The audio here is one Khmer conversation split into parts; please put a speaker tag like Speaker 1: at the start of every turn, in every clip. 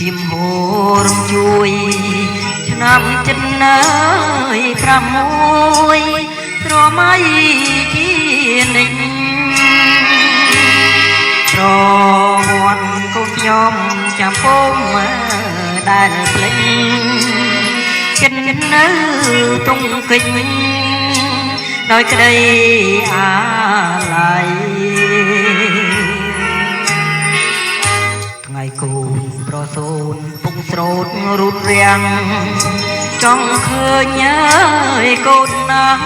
Speaker 1: ชิมโหรช่วยឆ្នាំចិនអើយ6ស្រមៃជានិញប្រវត្តិកូនខ្ញុំចាំពុំដែលភ្លេចចិននៅទងកិច្ចដោយក្តីអាឡ័យថ្ងៃគូនប្រសូនពុកស្រោតរូតរាំងចង់ឃើញអើយកូនណាស់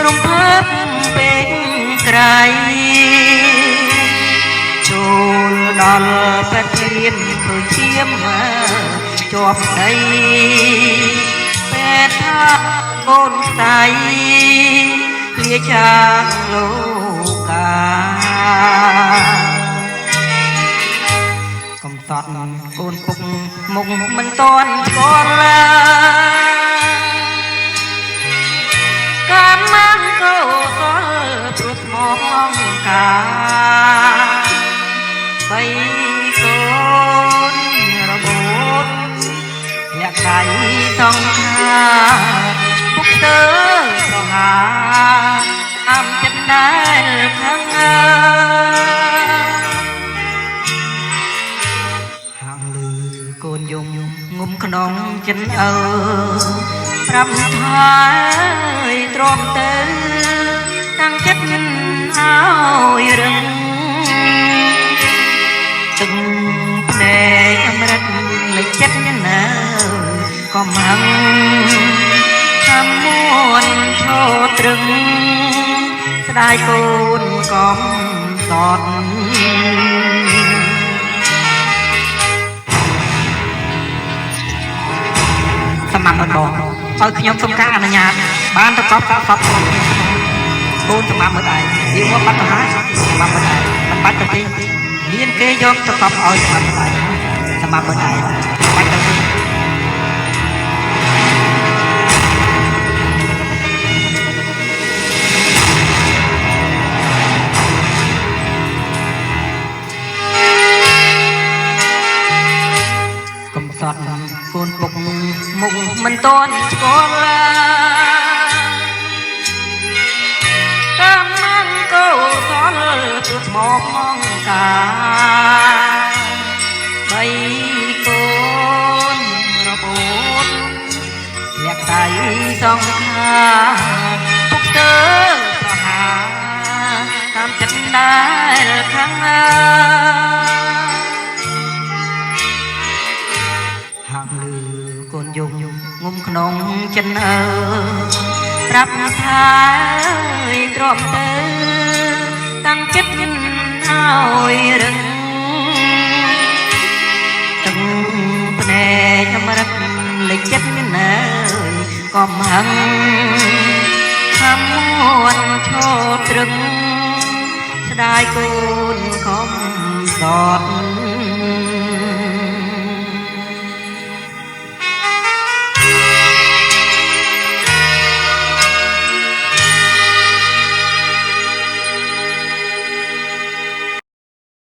Speaker 1: រំភើបពេកក្រៃចូលដល់ពេទ្យព្រាមឃើញឈាមជាប់ដីពេទ្យថាកូនស្រីលាចាកលោកកាកំសត់កូនពុកមុខមិនតន់ស្គាល់កាមាំងកោសលព្រោះស្មងកាបីកូនរបូតលាក់ដៃសងខាពុកទៅប្រហាអំចិត្តដែលខាងហាងលឺកូនយំងុំក្នុងចិនប្រាប់ថាទ្រាំទៅតាំងចិត្តឲ្យរឹងទឹកភ្នែកអមរិតលេចចិត្តណាកំហឹងតាមមួនឈរត្រឹងស្ដាយកូនកំសត់សមត្ថបងឲ្យខ្ញុំសុំការអនុញ្ញាតបានទៅកប់សាកសពកូនសម្រាប់មើលឯងនិយាយមកបាត់ទៅហើយសម្រាប់មើលឯងមិនបាច់ទៅទេមានគេយកទៅកប់ឲ្យសម្រាប់មើលឯងសម្រាប់មើលឯងបាច់ទៅទេកំសត់កូនពុកមុខមិនតន់ស្គាល់តាមនឹងកោសលទូស្មងកាបីកូនរបូតលាក់ដៃសងខាពុកទៅប្រហាតាមចិត្តដែលខាងហាងលឺកូនយំងុំក្នុងចិនប្រាប់ថាទ្រាំទៅតាំងចិត្តឲ្យរឹងទឹកភ្នែកអមរិតលេចចិត្តណាកំហឹងខាំមួនឈរត្រឹងស្ដាយកូនកំសត់